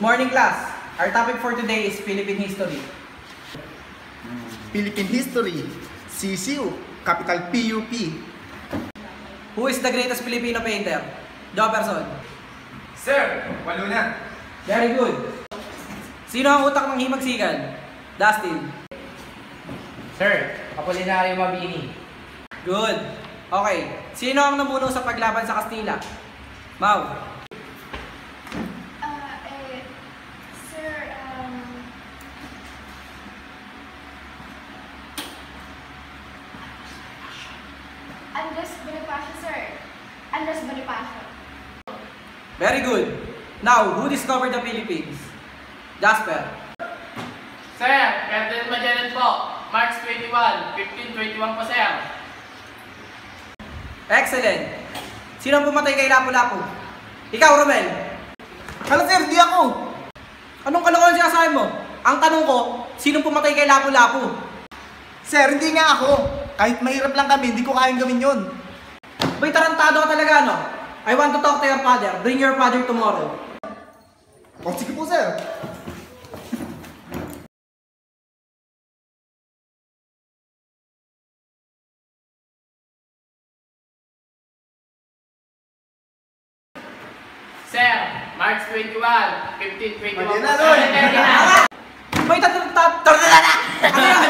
morning, class. Our topic for today is Philippine history. Philippine history. CCU, capital PUP. Who is the greatest Filipino painter? Jefferson. Sir, walo na. Very good. Sino ang utak ng himagsikan? Dustin. Sir, Apolinario Mabini. Good. Okay. Sino ang namuno sa paglaban sa Kastila? Mau. Andres Bonifacio, sir. Andres Bonifacio. Very good. Now, who discovered the Philippines? Jasper. Sir, Captain Magellan po. March 21, 1521 po, sir. Excellent. Sino ang pumatay kay Lapu-Lapu? Ikaw, Romel. Hala sir, di ako. Anong kalokohan sinasabi mo? Ang tanong ko, sinong pumatay kay Lapu-Lapu? Sir, hindi nga ako. Kahit mahirap lang kami, hindi ko kayang gawin yun. Bay, tarantado ka talaga, no? I want to talk to your father. Bring your father tomorrow. O, sige po sir. Sir, March 21, 1521 po, Magellan, sir. oy! Bay, ano yan?